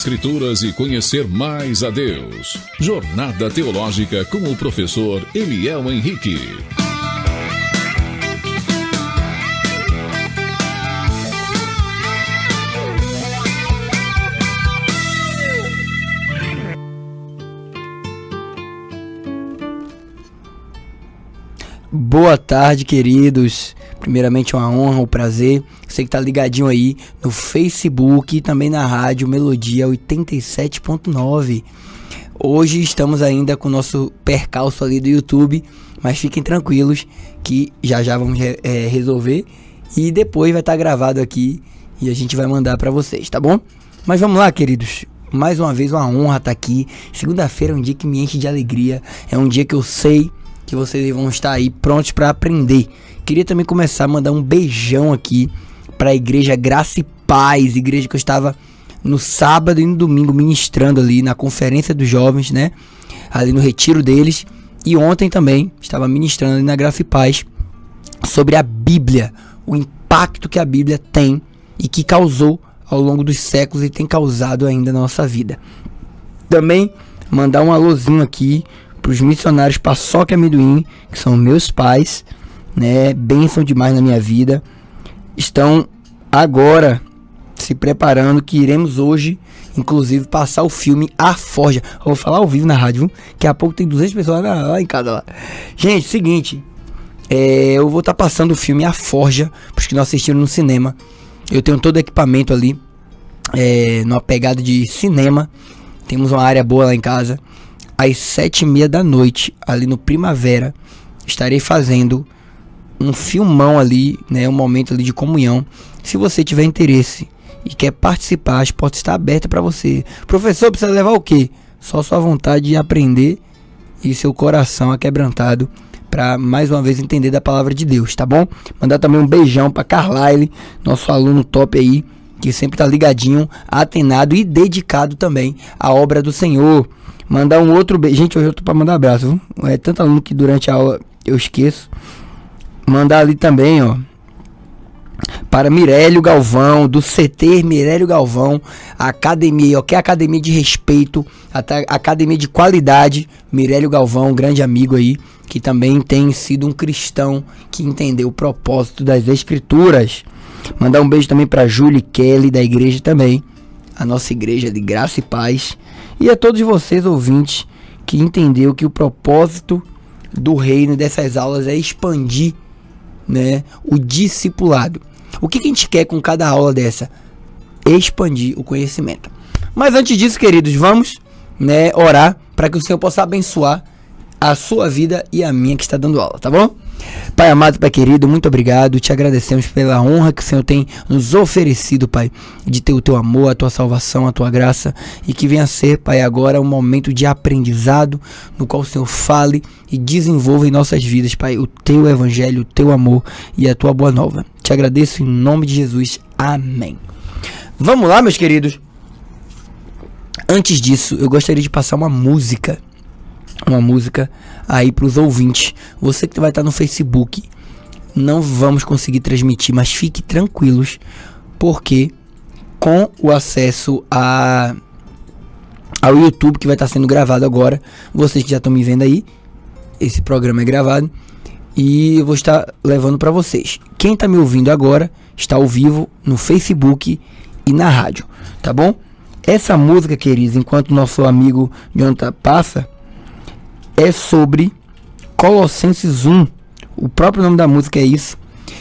Escrituras e conhecer mais a Deus. Jornada Teológica com o professor Eliel Henrique. Boa tarde, queridos. Primeiramente, uma honra, um prazer. Você que tá ligadinho aí no Facebook e também na rádio Melodia 87.9. Hoje estamos ainda com o nosso percalço ali do YouTube, mas fiquem tranquilos que já vamos resolver e depois vai estar gravado aqui e a gente vai mandar para vocês, tá bom? Mas vamos lá, queridos. Mais uma vez, uma honra estar aqui. Segunda-feira é um dia que me enche de alegria. É um dia que eu sei que vocês vão estar aí prontos para aprender. Queria também começar a mandar um beijão aqui para a igreja Graça e Paz, igreja que eu estava no sábado e no domingo ministrando ali na conferência dos jovens, né? Ali no retiro deles. E ontem também estava ministrando ali na Graça e Paz sobre a Bíblia, o impacto que a Bíblia tem e que causou ao longo dos séculos e tem causado ainda na nossa vida. Também mandar um alôzinho aqui para os missionários Paçoca e Amendoim, que são meus pais, né? Bênção demais na minha vida. Estão agora se preparando, que iremos hoje, inclusive, passar o filme A Forja. Eu vou falar ao vivo na rádio, viu? Daqui a pouco tem 200 pessoas lá em casa. Lá. Gente, seguinte, eu vou estar passando o filme A Forja, para os que não assistiram no cinema. Eu tenho todo o equipamento ali, numa pegada de cinema. Temos uma área boa lá em casa. Às 7h30 da noite, ali no Primavera, estarei fazendo um filmão ali, né, um momento ali de comunhão. Se você tiver interesse e quer participar, as portas estão abertas para você. Professor, precisa levar o quê? Só sua vontade de aprender e seu coração aquebrantado para mais uma vez entender da palavra de Deus, tá bom? Mandar também um beijão para Carlyle, nosso aluno top aí, que sempre tá ligadinho, atenado e dedicado também à obra do Senhor. Mandar um outro beijo. Gente, hoje eu tô pra mandar abraço, viu? É tanto aluno que durante a aula eu esqueço. Mandar ali também, ó, para Mirélio Galvão, do CT Mirélio Galvão, a academia, ó, que é a academia de respeito, a academia de qualidade. Mirélio Galvão, um grande amigo aí, que também tem sido um cristão que entendeu o propósito das Escrituras. Mandar um beijo também para Julie Kelly, da igreja também, a nossa igreja de Graça e Paz. E a todos vocês, ouvintes, que entendeu que o propósito do reino dessas aulas é expandir, né, o discipulado. O que a gente quer com cada aula dessa? Expandir o conhecimento. Mas antes disso, queridos, vamos, né, orar para que o Senhor possa abençoar a sua vida e a minha que está dando aula, tá bom? Pai amado, Pai querido, muito obrigado, te agradecemos pela honra que o Senhor tem nos oferecido, Pai, de ter o teu amor, a tua salvação, a tua graça, e que venha ser, Pai, agora um momento de aprendizado, no qual o Senhor fale e desenvolva em nossas vidas, Pai, o teu evangelho, o teu amor e a tua boa nova. Te agradeço em nome de Jesus, amém. Vamos lá, meus queridos. Antes disso, eu gostaria de passar uma música aí para os ouvintes. Você que vai estar no Facebook, não vamos conseguir transmitir, mas fique tranquilos, porque com o acesso ao YouTube, que vai estar sendo gravado agora, vocês que já estão me vendo aí, esse programa é gravado e eu vou estar levando para vocês. Quem está me ouvindo agora está ao vivo no Facebook e na rádio, tá bom? Essa música, queridos, enquanto nosso amigo Jonathan passa, é sobre Colossenses 1. O próprio nome da música é isso.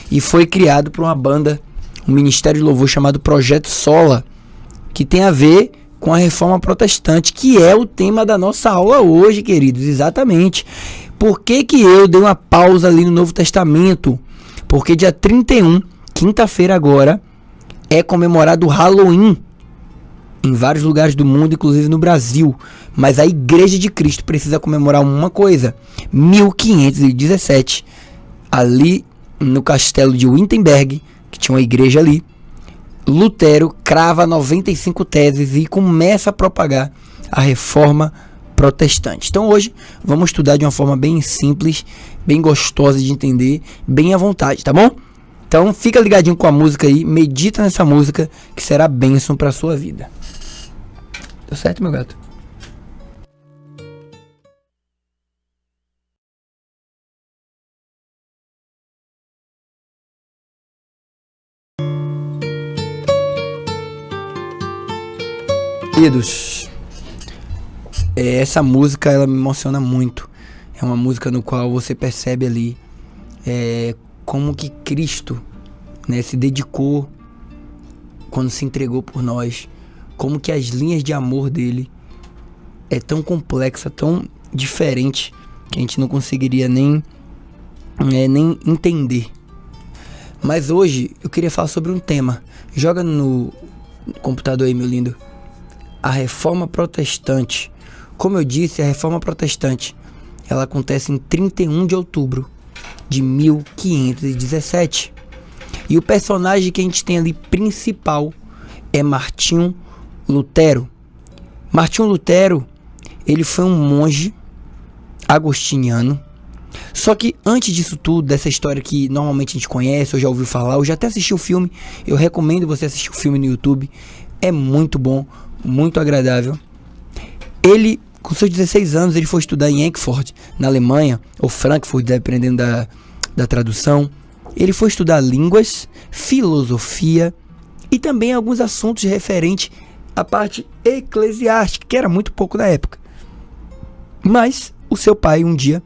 E foi criado por uma banda, um ministério de louvor chamado Projeto Sola, que tem a ver com a reforma protestante, que é o tema da nossa aula hoje, queridos. Exatamente. Por que eu dei uma pausa ali no Novo Testamento? Porque dia 31, quinta-feira agora, é comemorado o Halloween em vários lugares do mundo, inclusive no Brasil. Mas a Igreja de Cristo precisa comemorar uma coisa. 1517, ali no castelo de Wittenberg, que tinha uma igreja ali, Lutero crava 95 teses e começa a propagar a reforma protestante. Então hoje vamos estudar de uma forma bem simples, bem gostosa de entender, bem à vontade, tá bom? Então fica ligadinho com a música aí, medita nessa música que será bênção para a sua vida. Deu certo, meu gato? Queridos, essa música ela me emociona muito. É uma música no qual você percebe ali como que Cristo, né, se dedicou quando se entregou por nós, como que as linhas de amor dele é tão complexa, tão diferente, que a gente não conseguiria nem entender. Mas hoje eu queria falar sobre um tema. Joga no computador aí, meu lindo. A Reforma Protestante. Como eu disse, a Reforma Protestante ela acontece em 31 de outubro de 1517. E o personagem que a gente tem ali principal é Martinho Lutero. Martinho Lutero, ele foi um monge agostiniano. Só que antes disso tudo, dessa história que normalmente a gente conhece, ou já ouviu falar, ou já até assistiu o filme, eu recomendo você assistir o filme no YouTube. É muito bom, muito agradável. Ele, com seus 16 anos, ele foi estudar em Frankfurt, na Alemanha, ou Frankfurt, dependendo da tradução. Ele foi estudar línguas, filosofia e também alguns assuntos referentes à parte eclesiástica, que era muito pouco na época. Mas o seu pai um dia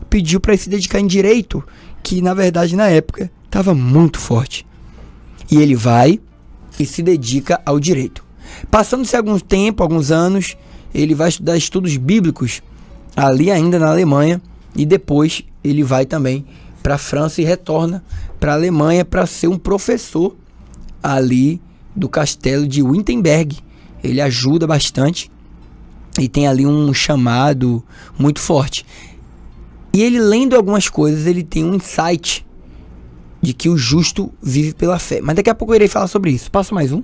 pediu para ele se dedicar em direito, que na verdade na época estava muito forte. E ele vai e se dedica ao direito. Passando-se algum tempo, alguns anos, ele vai estudar estudos bíblicos ali ainda na Alemanha, e depois ele vai também para a França e retorna para a Alemanha para ser um professor ali do castelo de Wittenberg. Ele ajuda bastante e tem ali um chamado muito forte. E ele, lendo algumas coisas, ele tem um insight de que o justo vive pela fé. Mas daqui a pouco eu irei falar sobre isso. Passa mais um.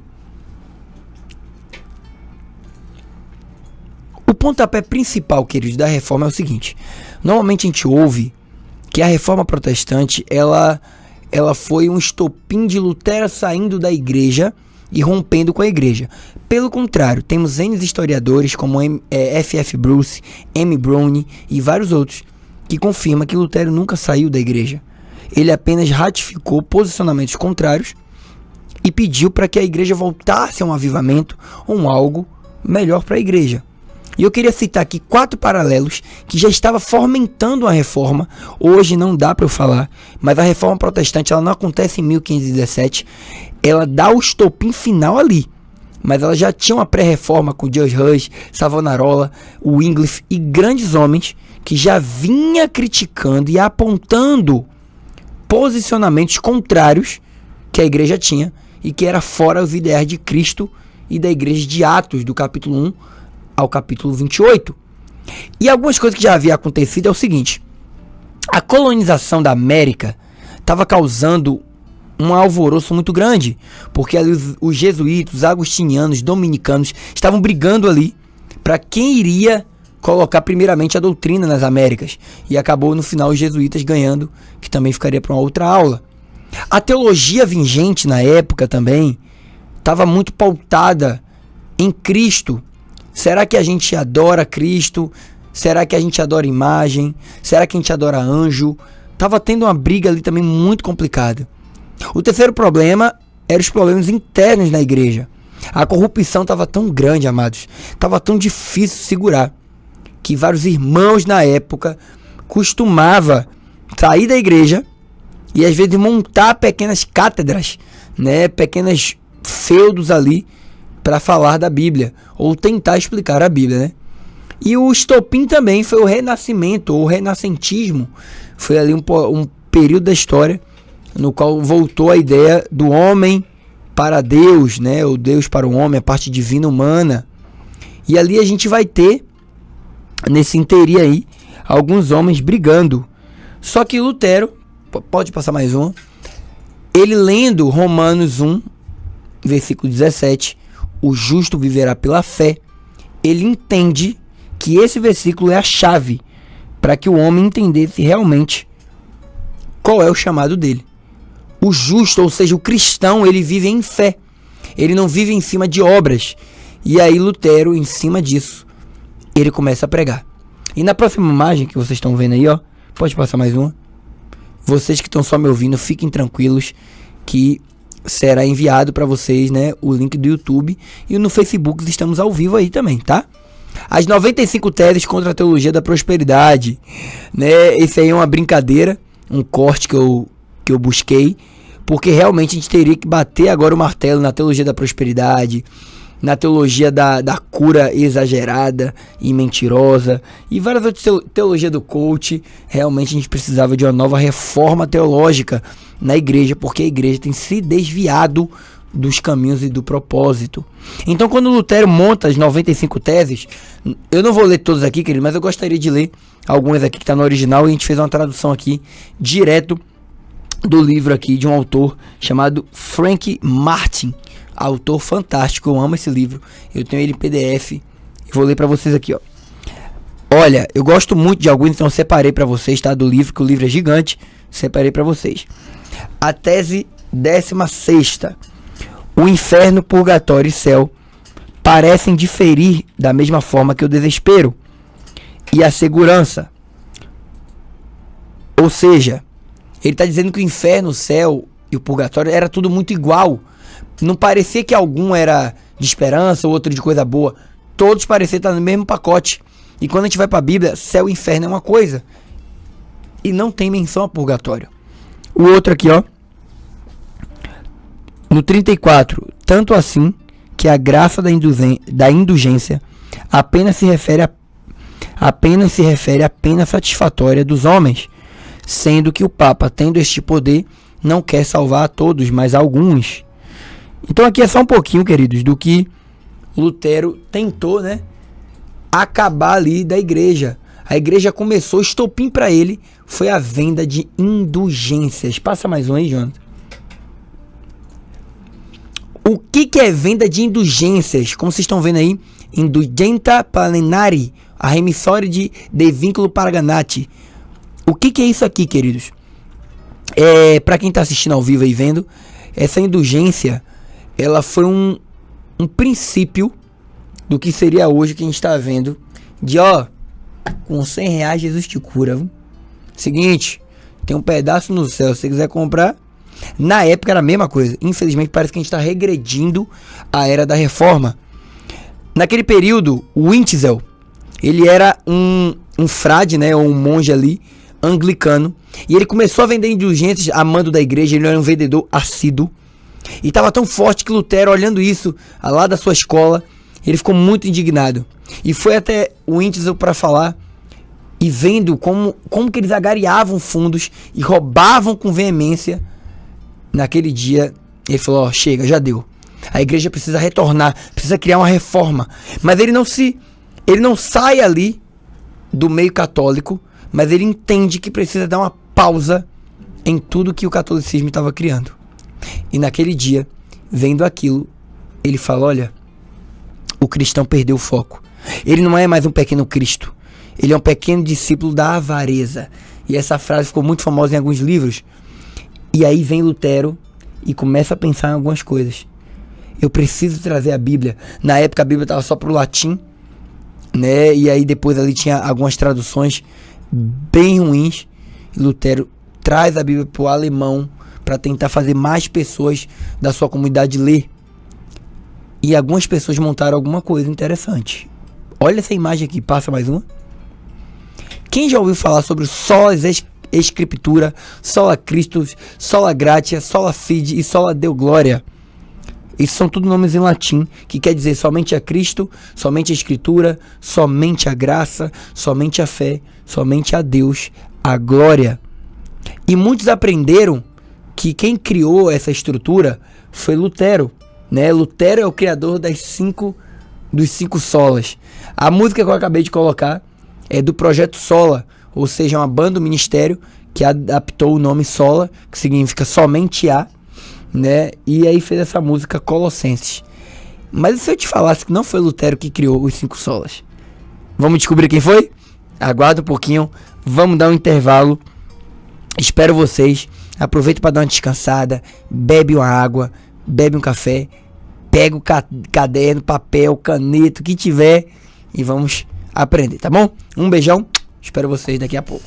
O pontapé principal, queridos, da reforma é o seguinte. Normalmente a gente ouve que a reforma protestante, ela foi um estopim de Lutero saindo da igreja e rompendo com a igreja. Pelo contrário, temos N historiadores como F.F. Bruce, M. Browne e vários outros que confirmam que Lutero nunca saiu da igreja. Ele apenas ratificou posicionamentos contrários e pediu para que a igreja voltasse a um avivamento ou algo melhor para a igreja. E eu queria citar aqui 4 paralelos que já estava fomentando a reforma. Hoje não dá para eu falar, mas a reforma protestante ela não acontece em 1517. Ela dá o estopim final ali. Mas ela já tinha uma pré-reforma com George Huss, Savonarola, Wycliffe e grandes homens que já vinha criticando e apontando posicionamentos contrários que a igreja tinha e que era fora os ideais de Cristo e da igreja de Atos, do capítulo 1 ao capítulo 28. E algumas coisas que já havia acontecido é o seguinte: a colonização da América estava causando um alvoroço muito grande, porque ali os jesuítas, os agostinianos, dominicanos estavam brigando ali para quem iria colocar primeiramente a doutrina nas Américas, e acabou no final os jesuítas ganhando, que também ficaria para uma outra aula. A teologia vigente na época também estava muito pautada em Cristo. Será que a gente adora Cristo? Será que a gente adora imagem? Será que a gente adora anjo? Tava tendo uma briga ali também muito complicada. O terceiro problema eram os problemas internos na igreja. A corrupção estava tão grande, amados. Estava tão difícil segurar, que vários irmãos na época costumavam sair da igreja e às vezes montar pequenas cátedras, né, pequenas feudos ali para falar da Bíblia ou tentar explicar a Bíblia, né? E o estopim também foi o renascimento ou o renascentismo. Foi ali um período da história no qual voltou a ideia do homem para Deus, né? O Deus para o homem, a parte divina humana. E ali a gente vai ter, nesse interim aí, alguns homens brigando. Só que Lutero, pode passar mais um, ele lendo Romanos 1, versículo 17, o justo viverá pela fé, ele entende que esse versículo é a chave para que o homem entendesse realmente qual é o chamado dele. O justo, ou seja, o cristão, ele vive em fé. Ele não vive em cima de obras. E aí Lutero, em cima disso, ele começa a pregar. E na próxima imagem que vocês estão vendo aí, ó, pode passar mais uma. Vocês que estão só me ouvindo, fiquem tranquilos que será enviado para vocês, né, o link do YouTube, e no Facebook estamos ao vivo aí também, tá? As 95 teses contra a teologia da prosperidade, né? Esse aí é uma brincadeira, um corte que eu busquei, porque realmente a gente teria que bater agora o martelo na teologia da prosperidade, na teologia da cura exagerada e mentirosa, e várias outras teologias do coach. Realmente a gente precisava de uma nova reforma teológica na igreja, porque a igreja tem se desviado dos caminhos e do propósito. Então, quando Lutero monta as 95 teses, eu não vou ler todas aqui, querido, mas eu gostaria de ler algumas aqui que está no original, e a gente fez uma tradução aqui direto do livro aqui de um autor chamado Frank Martin, autor fantástico. Eu amo esse livro, eu tenho ele em PDF e vou ler para vocês aqui, ó. Olha, eu gosto muito de alguns, então eu separei para vocês, tá, do livro, que o livro é gigante, separei para vocês. A tese 16ª: o inferno, purgatório e céu parecem diferir da mesma forma que o desespero e a segurança. Ou seja, ele está dizendo que o inferno, o céu e o purgatório era tudo muito igual. Não parecia que algum era de esperança, o outro de coisa boa. Todos pareciam estar no mesmo pacote. E quando a gente vai para a Bíblia, céu e inferno é uma coisa, e não tem menção a purgatório. O outro aqui, ó, no 34, tanto assim que a graça da indulgência apenas se refere à pena satisfatória dos homens, sendo que o Papa, tendo este poder, não quer salvar a todos, mas a alguns. Então aqui é só um pouquinho, queridos, do que Lutero tentou, né, acabar ali da igreja. A igreja começou, estopim para ele foi a venda de indulgências. Passa mais um aí, Jonathan. O que é venda de indulgências? Como vocês estão vendo aí, indulgenta planari, a remissória de vínculo paraganati. O que é isso aqui, queridos? Para quem está assistindo ao vivo e vendo, essa indulgência, ela foi um princípio do que seria hoje que a gente está vendo, de ó, com R$100 Jesus te cura, viu? Seguinte, tem um pedaço no céu, se você quiser comprar. Na época era a mesma coisa. Infelizmente parece que a gente está regredindo a era da reforma. Naquele período, o Witzel, ele era um frade, né, ou um monge ali, anglicano, e ele começou a vender indulgências a mando da igreja. Ele era um vendedor assíduo, e estava tão forte que Lutero, olhando isso lá da sua escola, ele ficou muito indignado, e foi até o Witzel para falar, e vendo como que eles agariavam fundos e roubavam com veemência. Naquele dia, ele falou, ó, chega, já deu. A igreja precisa retornar, precisa criar uma reforma. Mas ele não sai ali do meio católico, mas ele entende que precisa dar uma pausa em tudo que o catolicismo estava criando. E naquele dia, vendo aquilo, ele fala, olha, o cristão perdeu o foco. Ele não é mais um pequeno Cristo, ele é um pequeno discípulo da avareza. E essa frase ficou muito famosa em alguns livros. E aí vem Lutero e começa a pensar em algumas coisas. Eu preciso trazer a Bíblia. Na época a Bíblia estava só para o latim, né? E aí depois ali tinha algumas traduções bem ruins. E Lutero traz a Bíblia para o alemão para tentar fazer mais pessoas da sua comunidade ler. E algumas pessoas montaram alguma coisa interessante. Olha essa imagem aqui, passa mais uma. Quem já ouviu falar sobre sola Escritura, sola Christus, sola gratia, sola fide e sola Deo gloria? Esses são tudo nomes em latim, que quer dizer somente a Cristo, somente a Escritura, somente a graça, somente a fé, somente a Deus, a glória. E muitos aprenderam que quem criou essa estrutura foi Lutero, né? Lutero é o criador dos 5 solas. A música que eu acabei de colocar é do Projeto Sola, ou seja, uma banda do ministério que adaptou o nome Sola, que significa somente a, né? E aí fez essa música Colossenses. Mas e se eu te falasse que não foi Lutero que criou os 5 solas? Vamos descobrir quem foi? Aguarda um pouquinho, vamos dar um intervalo. Espero vocês. Aproveita para dar uma descansada, bebe uma água, bebe um café, pega o caderno, papel, caneta, o que tiver e vamos aprender, tá bom? Um beijão, espero vocês daqui a pouco.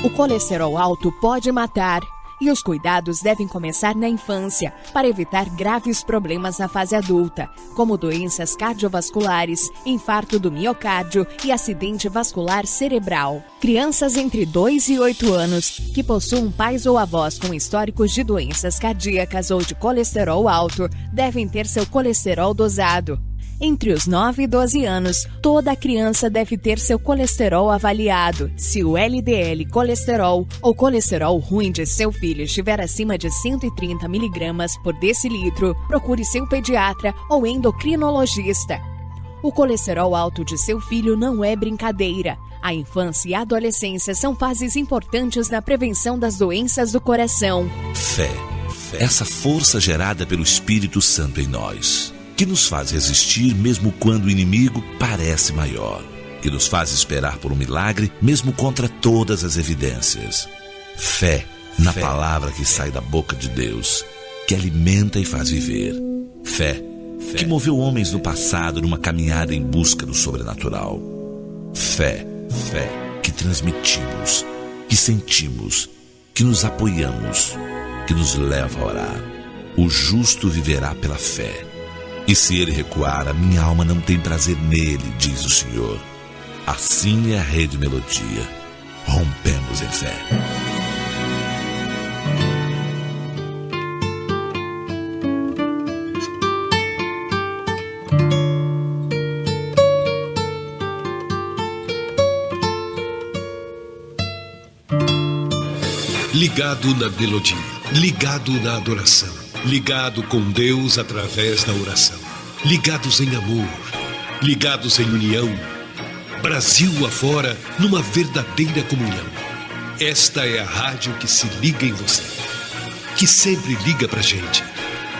O colesterol alto pode matar. E os cuidados devem começar na infância, para evitar graves problemas na fase adulta, como doenças cardiovasculares, infarto do miocárdio e acidente vascular cerebral. Crianças entre 2 e 8 anos que possuam pais ou avós com históricos de doenças cardíacas ou de colesterol alto devem ter seu colesterol dosado. Entre os 9 e 12 anos, toda criança deve ter seu colesterol avaliado. Se o LDL colesterol ou colesterol ruim de seu filho estiver acima de 130 mg por decilitro, procure seu pediatra ou endocrinologista. O colesterol alto de seu filho não é brincadeira. A infância e a adolescência são fases importantes na prevenção das doenças do coração. Fé. Essa força gerada pelo Espírito Santo em nós, que nos faz resistir mesmo quando o inimigo parece maior, que nos faz esperar por um milagre mesmo contra todas as evidências. Fé na palavra que sai da boca de Deus, que alimenta e faz viver. Fé que moveu homens no passado numa caminhada em busca do sobrenatural. Fé que transmitimos, que sentimos, que nos apoiamos, que nos leva a orar. O justo viverá pela fé. E se ele recuar, a minha alma não tem prazer nele, diz o Senhor. Assim é a Rede Melodia. Rompemos em fé. Ligado na melodia, ligado na adoração, ligado com Deus através da oração, ligados em amor, ligados em união, Brasil afora numa verdadeira comunhão. Esta é a rádio que se liga em você, que sempre liga pra gente,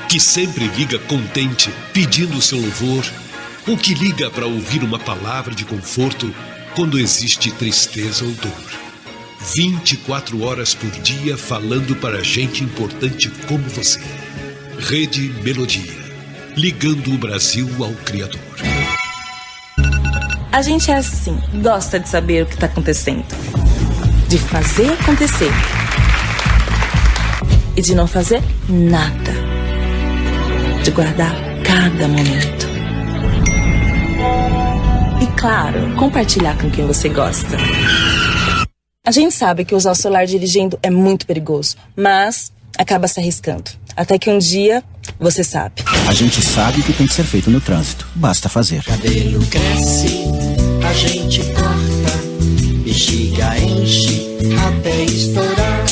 que sempre liga contente, pedindo o seu louvor, ou que liga para ouvir uma palavra de conforto quando existe tristeza ou dor. 24 horas por dia falando para gente importante como você. Rede Melodia, ligando o Brasil ao Criador. A gente é assim, gosta de saber o que está acontecendo, de fazer acontecer e de não fazer nada, de guardar cada momento. E claro, compartilhar com quem você gosta. A gente sabe que usar o celular dirigindo é muito perigoso, mas acaba se arriscando. Até que um dia, você sabe. A gente sabe o que tem que ser feito no trânsito. Basta fazer. Cabelo cresce, a gente corta, bexiga enche até estourar.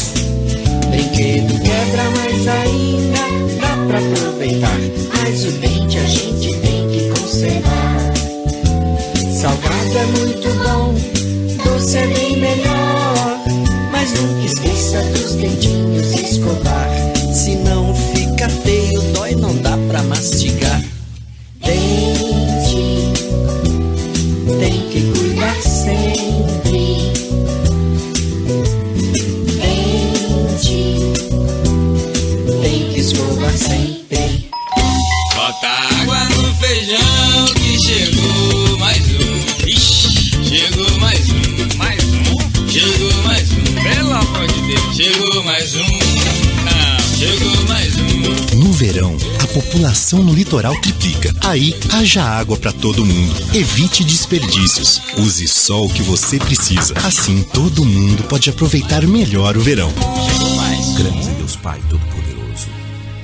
Brinquedo quebra, mas ainda dá pra aproveitar. Mas o dente a gente tem que conservar. Salgado é muito bom, doce é bem melhor. Mas nunca esqueça dos dedinhos escovar. Se não fica feio, dói, não dá pra mastigar. Dente tem que cuidar sempre. Dente tem que escovar sempre. Bota água no feijão que chegou mais um. Ixi, chegou mais um, mais um. Chegou mais um, pelo amor de Deus. Chegou mais um, não, chegou mais um. No verão, a população no litoral triplica. Aí, haja água pra todo mundo. Evite desperdícios. Use só o que você precisa. Assim, todo mundo pode aproveitar melhor o verão. Chegou mais. Cremos em Deus Pai Todo-Poderoso.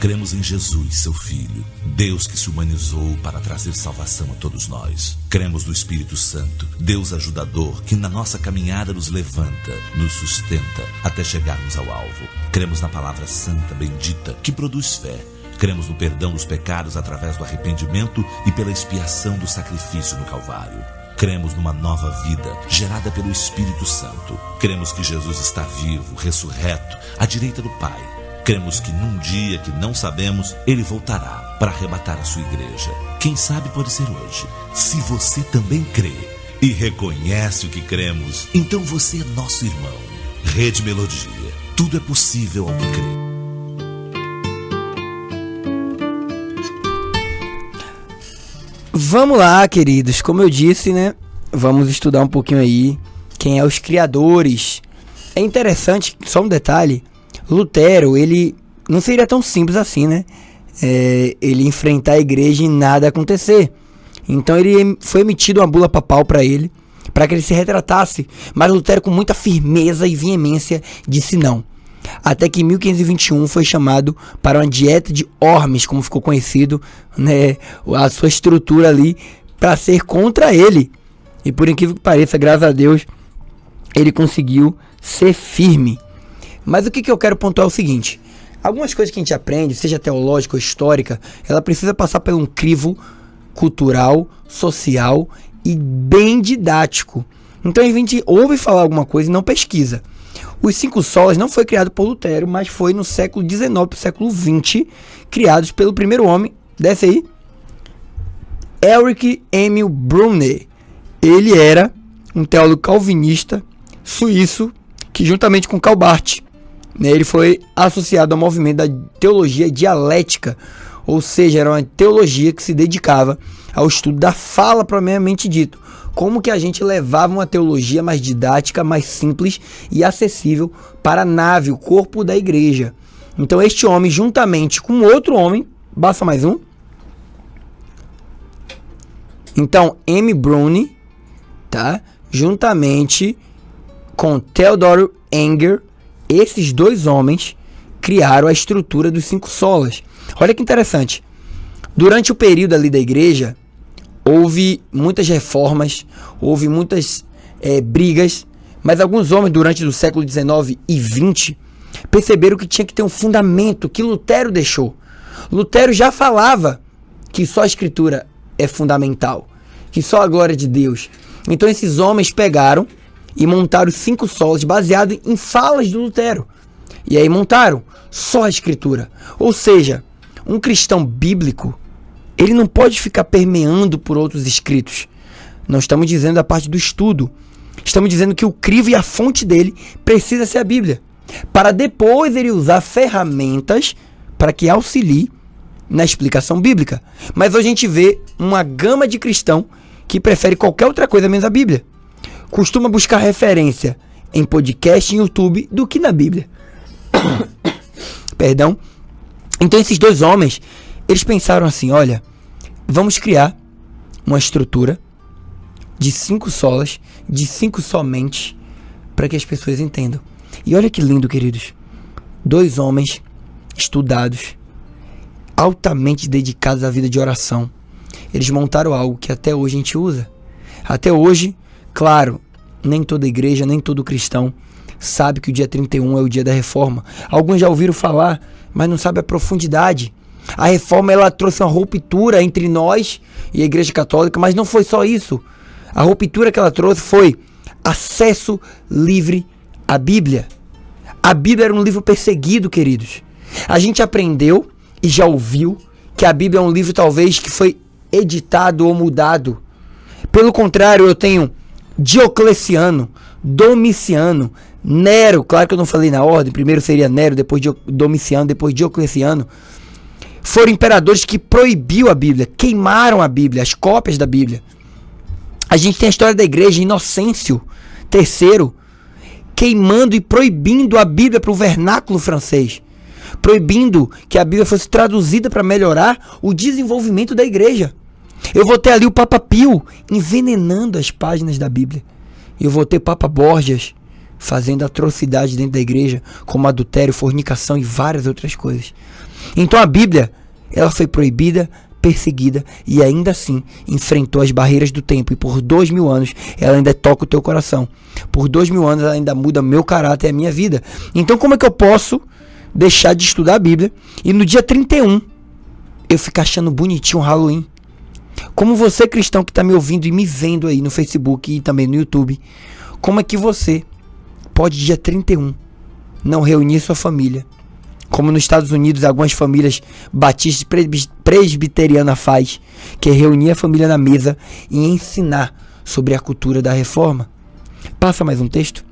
Cremos em Jesus, seu Filho, Deus que se humanizou para trazer salvação a todos nós. Cremos no Espírito Santo, Deus ajudador, que na nossa caminhada nos levanta, nos sustenta, até chegarmos ao alvo. Cremos na palavra santa, bendita, que produz fé. Cremos no perdão dos pecados através do arrependimento e pela expiação do sacrifício no Calvário. Cremos numa nova vida, gerada pelo Espírito Santo. Cremos que Jesus está vivo, ressurreto, à direita do Pai. Cremos que num dia que não sabemos, Ele voltará para arrebatar a sua igreja. Quem sabe pode ser hoje. Se você também crê, e reconhece o que cremos, então você é nosso irmão. Rede Melodia. Tudo é possível ao que crê. Vamos lá, queridos. Como eu disse, né? Vamos estudar um pouquinho aí quem é os criadores. É interessante, só um detalhe. Lutero, ele não seria tão simples assim, né? Ele enfrentar a igreja e nada acontecer. Então ele foi emitido uma bula papal para ele, para que ele se retratasse. Mas Lutero, com muita firmeza e veemência, disse não. Até que em 1521 foi chamado para uma dieta de Worms, como ficou conhecido, né, a sua estrutura ali, para ser contra ele. E por incrível que pareça, graças a Deus, ele conseguiu ser firme. Mas o que eu quero pontuar é o seguinte: algumas coisas que a gente aprende, seja teológica ou histórica, ela precisa passar por um crivo cultural, social e bem didático. Então a gente ouve falar alguma coisa e não pesquisa. Os 5 solas não foi criado por Lutero, mas foi no século XIX para o século XX, criados pelo primeiro homem, desce aí, Erich Emil Brunner. Ele era um teólogo calvinista suíço que, juntamente com Karl Barth, né, ele foi associado ao movimento da teologia dialética, ou seja, era uma teologia que se dedicava ao estudo da fala propriamente dito. Como que a gente levava uma teologia mais didática, mais simples e acessível para a nave, o corpo da igreja. Então este homem, juntamente com outro homem, basta mais um. Então, M. Brunner, tá? Juntamente com Theodor Enger, esses 2 homens criaram a estrutura dos 5 solas. Olha que interessante. Durante o período ali da igreja, houve muitas reformas, houve muitas brigas, mas alguns homens durante o século XIX e XX perceberam que tinha que ter um fundamento que Lutero deixou. Lutero já falava que só a Escritura é fundamental, que só a glória de Deus. Então esses homens pegaram e montaram os 5 solas baseados em falas de Lutero. E aí montaram só a Escritura. Ou seja, um cristão bíblico, ele não pode ficar permeando por outros escritos. Não estamos dizendo a parte do estudo. Estamos dizendo que o crivo e a fonte dele precisa ser a Bíblia, para depois ele usar ferramentas para que auxilie na explicação bíblica. Mas hoje a gente vê uma gama de cristão que prefere qualquer outra coisa menos a Bíblia. Costuma buscar referência em podcast e YouTube do que na Bíblia. Perdão. Então esses 2 homens, eles pensaram assim: olha, vamos criar uma estrutura de 5 solas, de 5 somente, para que as pessoas entendam. E olha que lindo, queridos. 2 homens estudados, altamente dedicados à vida de oração. Eles montaram algo que até hoje a gente usa. Até hoje, claro, nem toda igreja, nem todo cristão sabe que o dia 31 é o dia da reforma. Alguns já ouviram falar, mas não sabem a profundidade. A reforma, ela trouxe uma ruptura entre nós e a Igreja Católica, mas não foi só isso. A ruptura que ela trouxe foi acesso livre à Bíblia. A Bíblia era um livro perseguido, queridos. A gente aprendeu e já ouviu que a Bíblia é um livro talvez que foi editado ou mudado. Pelo contrário, eu tenho Diocleciano, Domiciano, Nero. Claro que eu não falei na ordem. Primeiro seria Nero, depois Domiciano, depois Diocleciano. Foram imperadores que proibiu a Bíblia, queimaram a Bíblia, as cópias da Bíblia. A gente tem a história da igreja, Inocêncio III, queimando e proibindo a Bíblia para o vernáculo francês, proibindo que a Bíblia fosse traduzida para melhorar o desenvolvimento da igreja. Eu vou ter ali o Papa Pio envenenando as páginas da Bíblia. Eu vou ter Papa Borgias fazendo atrocidades dentro da igreja, como adultério, fornicação e várias outras coisas. Então a Bíblia, ela foi proibida, perseguida e ainda assim enfrentou as barreiras do tempo. E por 2000 anos ela ainda toca o teu coração. Por 2000 anos ela ainda muda meu caráter e a minha vida. Então como é que eu posso deixar de estudar a Bíblia e no dia 31 eu ficar achando bonitinho o Halloween? Como você, cristão que está me ouvindo e me vendo aí no Facebook e também no YouTube, como é que você pode dia 31 não reunir sua família? Como nos Estados Unidos algumas famílias batistas presbiterianas faz, que é reunir a família na mesa e ensinar sobre a cultura da reforma. Passa mais um texto.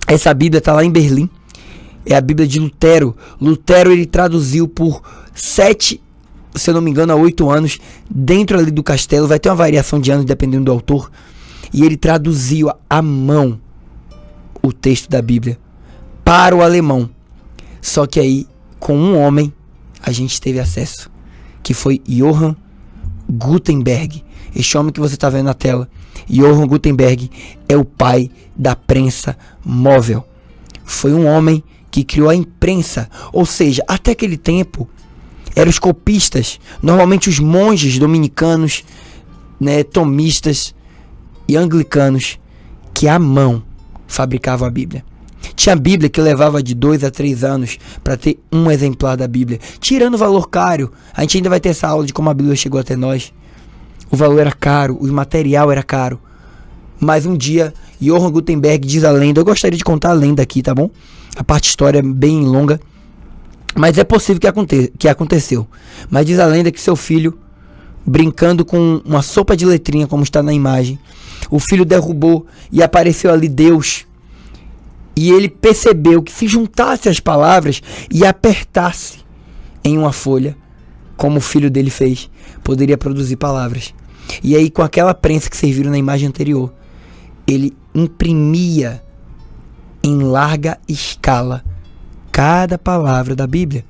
Essa Bíblia está lá em Berlim. É a Bíblia de Lutero. Lutero, ele traduziu por 7, se eu não me engano, a 8 anos, dentro ali do castelo. Vai ter uma variação de anos dependendo do autor. E ele traduziu à mão o texto da Bíblia para o alemão. Só que aí, com um homem, a gente teve acesso, que foi Johann Gutenberg. Este homem que você está vendo na tela, Johann Gutenberg, é o pai da prensa móvel. Foi um homem que criou a imprensa. Ou seja, até aquele tempo, eram os copistas, normalmente os monges dominicanos, né, tomistas e anglicanos, que à mão fabricavam a Bíblia. Tinha Bíblia que levava de 2 a 3 anos para ter um exemplar da Bíblia. Tirando o valor caro, a gente ainda vai ter essa aula de como a Bíblia chegou até nós. O valor era caro, o material era caro. Mas um dia, Johann Gutenberg, diz a lenda, eu gostaria de contar a lenda aqui, tá bom? A parte história é bem longa, mas é possível que aconteceu. Mas diz a lenda que seu filho, brincando com uma sopa de letrinha, como está na imagem, o filho derrubou e apareceu ali Deus. E ele percebeu que se juntasse as palavras e apertasse em uma folha, como o filho dele fez, poderia produzir palavras. E aí, com aquela prensa que vocês viram na imagem anterior, ele imprimia em larga escala cada palavra da Bíblia.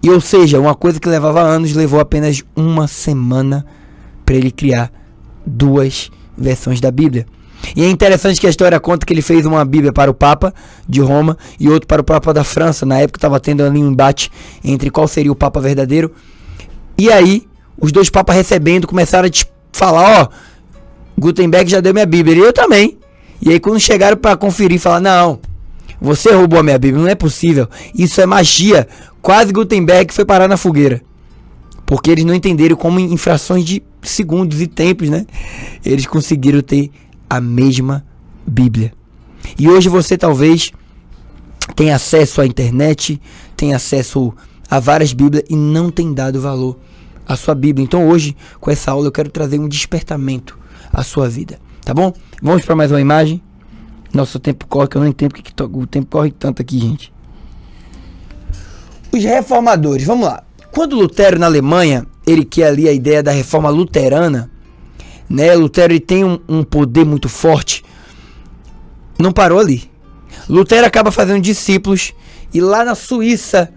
E, ou seja, uma coisa que levava anos, levou apenas uma semana para ele criar 2 versões da Bíblia. E é interessante que a história conta que ele fez uma Bíblia para o Papa de Roma e outro para o Papa da França. Na época estava tendo ali um embate entre qual seria o Papa verdadeiro. E aí, os 2 papas recebendo começaram a falar, Gutenberg já deu minha Bíblia, e eu também. E aí quando chegaram para conferir, falaram, não, você roubou a minha Bíblia, não é possível. Isso é magia. Quase Gutenberg foi parar na fogueira. Porque eles não entenderam como em frações de segundos e tempos, né? Eles conseguiram ter a mesma Bíblia. E hoje você talvez tenha acesso à internet, tenha acesso a várias Bíblias e não tem dado valor à sua Bíblia. Então hoje, com essa aula, eu quero trazer um despertamento à sua vida, tá bom? Vamos para mais uma imagem. Nosso tempo corre, que eu não entendo porque o tempo corre tanto aqui, gente. Os reformadores, vamos lá. Quando Lutero na Alemanha, ele quer ali a ideia da reforma luterana, né? Lutero, ele tem um poder muito forte. Não parou ali. Lutero acaba fazendo discípulos e lá na Suíça,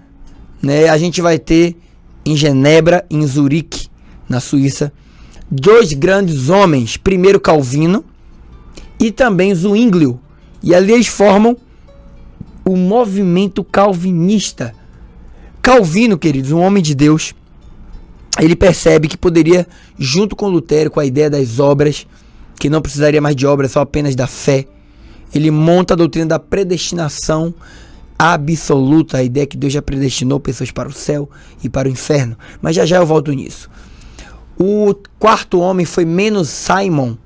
né, a gente vai ter em Genebra, em Zurique, na Suíça, 2 grandes homens, primeiro Calvino e também Zwinglio. E ali eles formam o movimento calvinista. Calvino, queridos, um homem de Deus, ele percebe que poderia, junto com Lutero, com a ideia das obras, que não precisaria mais de obras, só apenas da fé, ele monta a doutrina da predestinação absoluta, a ideia que Deus já predestinou pessoas para o céu e para o inferno. Mas já eu volto nisso. O 4º homem foi Menos Simon,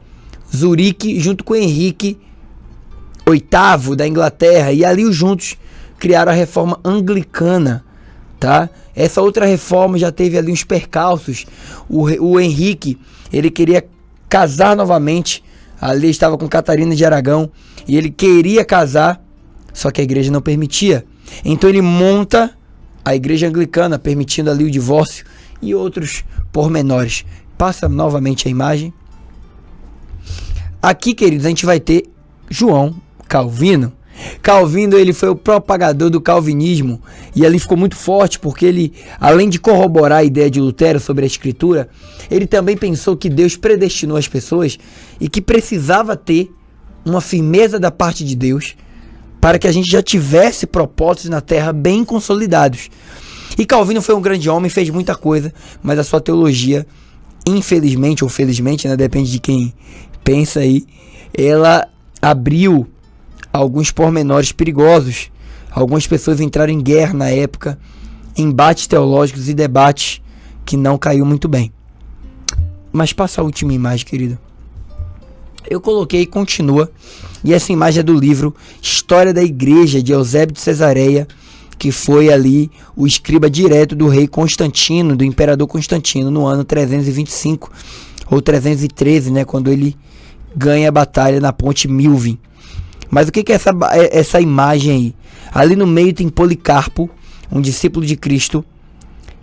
Zurique, junto com Henrique VIII da Inglaterra, e ali os juntos criaram a reforma anglicana, tá? Essa outra reforma já teve ali uns percalços. O Henrique, ele queria casar novamente, ali estava com Catarina de Aragão, e ele queria casar, só que a igreja não permitia. Então ele monta a igreja anglicana, permitindo ali o divórcio e outros pormenores. Passa novamente a imagem. Aqui, queridos, a gente vai ter João Calvino. Calvino, ele foi o propagador do calvinismo e ali ficou muito forte porque ele, além de corroborar a ideia de Lutero sobre a escritura, ele também pensou que Deus predestinou as pessoas e que precisava ter uma firmeza da parte de Deus para que a gente já tivesse propósitos na terra bem consolidados. E Calvino foi um grande homem, fez muita coisa, mas a sua teologia, infelizmente ou felizmente, né, depende de quem pensa aí, ela abriu alguns pormenores perigosos. Algumas pessoas entraram em guerra na época, embates teológicos e debates que não caiu muito bem. Mas passa a última imagem, querido. Eu coloquei e continua. E essa imagem é do livro História da Igreja, de Eusébio de Cesareia, que foi ali o escriba direto do rei Constantino, do imperador Constantino, no ano 325 ou 313, né, quando ele ganha a batalha na ponte Milvim. Mas o que é essa imagem aí? Ali no meio tem Policarpo, um discípulo de Cristo,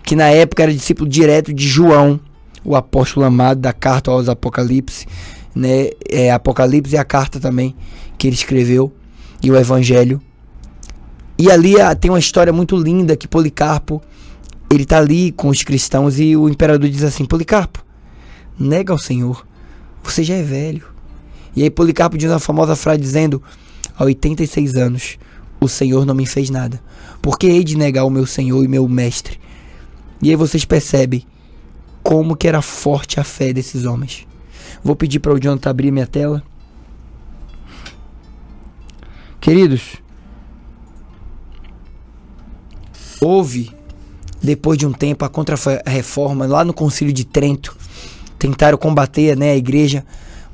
que na época era discípulo direto de João, o apóstolo amado da carta aos Apocalipse, né? Apocalipse e a carta também que ele escreveu, e o Evangelho. E ali tem uma história muito linda que Policarpo, ele tá ali com os cristãos e o imperador diz assim: Policarpo, nega ao Senhor, você já é velho. E aí Policarpo diz uma famosa frase dizendo: há 86 anos o Senhor não me fez nada, por que hei de negar o meu Senhor e meu mestre? E aí vocês percebem como que era forte a fé desses homens. Vou pedir para o Jonathan abrir minha tela. Queridos, houve, depois de um tempo, a Contra-Reforma lá no Concílio de Trento. Tentaram combater, né, a igreja.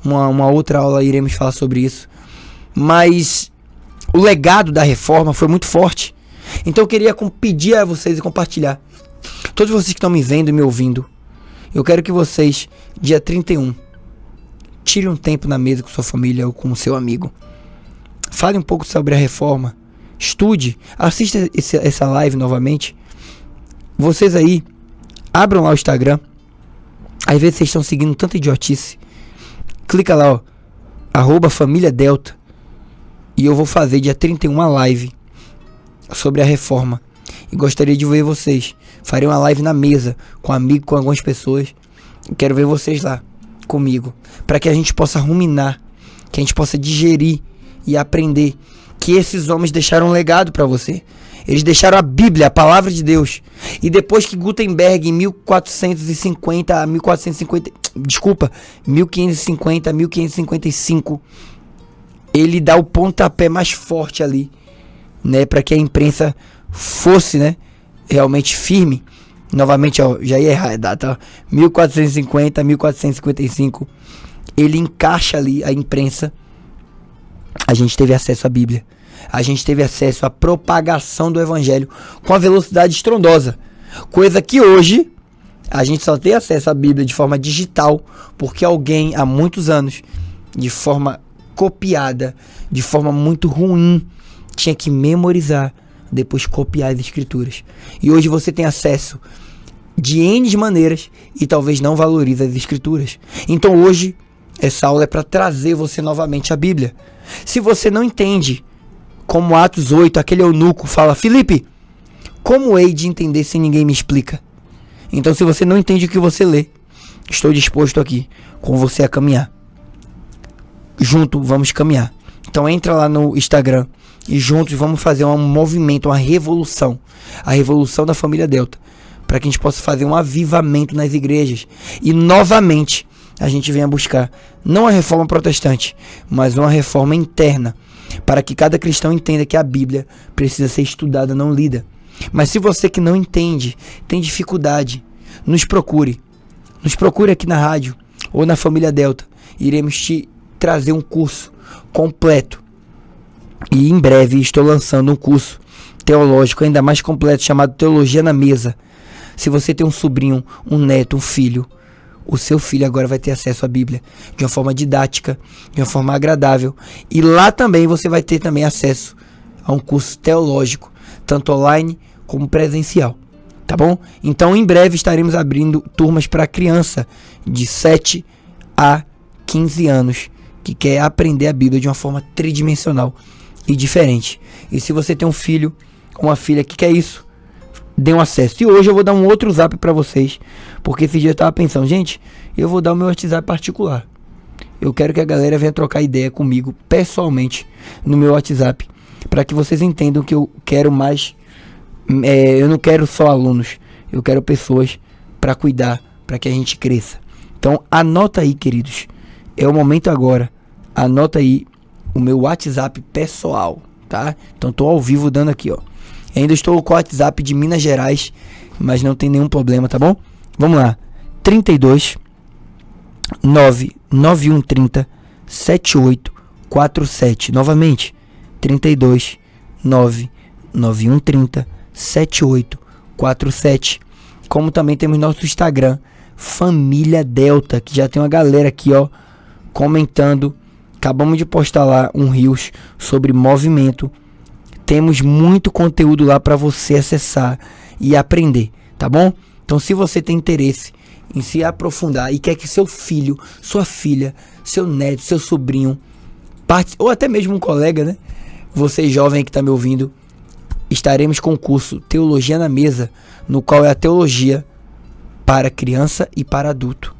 Uma outra aula iremos falar sobre isso. Mas o legado da reforma foi muito forte. Então eu queria pedir a vocês e compartilhar. Todos vocês que estão me vendo e me ouvindo, eu quero que vocês, dia 31, tire um tempo na mesa com sua família ou com o seu amigo. Fale um pouco sobre a reforma. Estude, assista essa live novamente. Vocês aí, abram lá o Instagram. Às vezes vocês estão seguindo tanta idiotice. Clica lá, ó, @família Delta. E eu vou fazer dia 31 uma live sobre a reforma. E gostaria de ver vocês. Farei uma live na mesa, com amigo, com algumas pessoas. Quero ver vocês lá, comigo. Para que a gente possa ruminar, que a gente possa digerir e aprender que esses homens deixaram um legado para você. Eles deixaram a Bíblia, a palavra de Deus. E depois que Gutenberg, em 1550, 1555, ele dá o pontapé mais forte ali, né, para que a imprensa fosse, né, realmente firme. Novamente, ó, já ia errar a data, ó, 1450, 1455, ele encaixa ali a imprensa. A gente teve acesso à Bíblia. A gente teve acesso à propagação do Evangelho com a velocidade estrondosa. Coisa que hoje a gente só tem acesso à Bíblia de forma digital, porque alguém há muitos anos, de forma copiada, de forma muito ruim, tinha que memorizar, depois copiar as escrituras. E hoje você tem acesso de N maneiras e talvez não valorize as escrituras. Então hoje essa aula é para trazer você novamente a Bíblia. Se você não entende, como Atos 8, aquele eunuco fala: Filipe, como hei de entender se ninguém me explica? Então, se você não entende o que você lê, estou disposto aqui com você a caminhar. Junto, vamos caminhar. Então, entra lá no Instagram e juntos vamos fazer um movimento, uma revolução. A revolução da família Delta. Para que a gente possa fazer um avivamento nas igrejas. E, novamente, a gente venha buscar não a reforma protestante, mas uma reforma interna, para que cada cristão entenda que a Bíblia precisa ser estudada, não lida. Mas se você que não entende, tem dificuldade, nos procure aqui na rádio ou na família Delta. Iremos te trazer um curso completo, e em breve estou lançando um curso teológico ainda mais completo, chamado Teologia na Mesa. Se você tem um sobrinho, um neto, um filho, o seu filho agora vai ter acesso à Bíblia de uma forma didática, de uma forma agradável. E lá também você vai ter também acesso a um curso teológico, tanto online como presencial. Tá bom? Então em breve estaremos abrindo turmas para criança de 7 a 15 anos que quer aprender a Bíblia de uma forma tridimensional e diferente. E se você tem um filho ou uma filha que quer isso, dê um acesso. E hoje eu vou dar um outro zap para vocês, porque esse dia eu estava pensando, gente, eu vou dar o meu WhatsApp particular. Eu quero que a galera venha trocar ideia comigo pessoalmente no meu WhatsApp, para que vocês entendam que eu quero mais. Eu não quero só alunos, eu quero pessoas para cuidar, para que a gente cresça. Então anota aí, queridos, é o momento agora. Anota aí o meu WhatsApp pessoal, tá? Então tô ao vivo dando aqui, ó. Ainda estou com o WhatsApp de Minas Gerais, mas não tem nenhum problema, tá bom? Vamos lá. 32 99130 7847. Novamente. 32 99130 7847. Como também temos nosso Instagram, Família Delta, que já tem uma galera aqui, ó, comentando. Acabamos de postar lá um Reels sobre movimento. Temos muito conteúdo lá para você acessar e aprender, tá bom? Então, se você tem interesse em se aprofundar e quer que seu filho, sua filha, seu neto, seu sobrinho, ou até mesmo um colega, né? Você jovem que está me ouvindo, estaremos com o curso Teologia na Mesa, no qual é a teologia para criança e para adulto.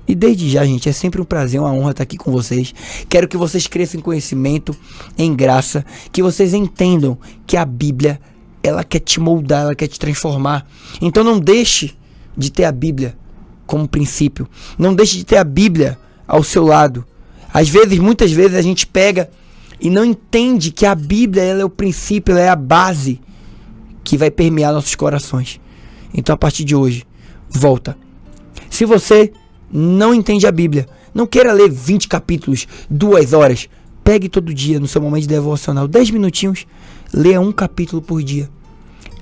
E desde já, gente, é sempre um prazer, uma honra estar aqui com vocês. Quero que vocês cresçam em conhecimento, em graça, que vocês entendam que a Bíblia, ela quer te moldar, ela quer te transformar. Então não deixe de ter a Bíblia como princípio. Não deixe de ter a Bíblia ao seu lado. Às vezes, muitas vezes, a gente pega e não entende que a Bíblia, ela é o princípio, ela é a base que vai permear nossos corações. Então, a partir de hoje, volta. Se você não entende a Bíblia, não queira ler 20 capítulos, 2 horas. Pegue todo dia no seu momento de devocional, 10 minutinhos, leia um capítulo por dia.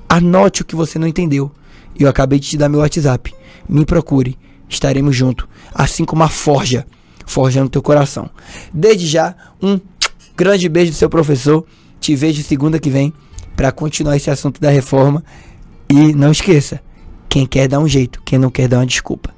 Anote o que você não entendeu. Eu acabei de te dar meu WhatsApp. Me procure, estaremos juntos, assim como a forja, forjando teu coração. Desde já, um grande beijo do seu professor. Te vejo segunda que vem para continuar esse assunto da reforma. E não esqueça, quem quer dá um jeito, quem não quer dá uma desculpa.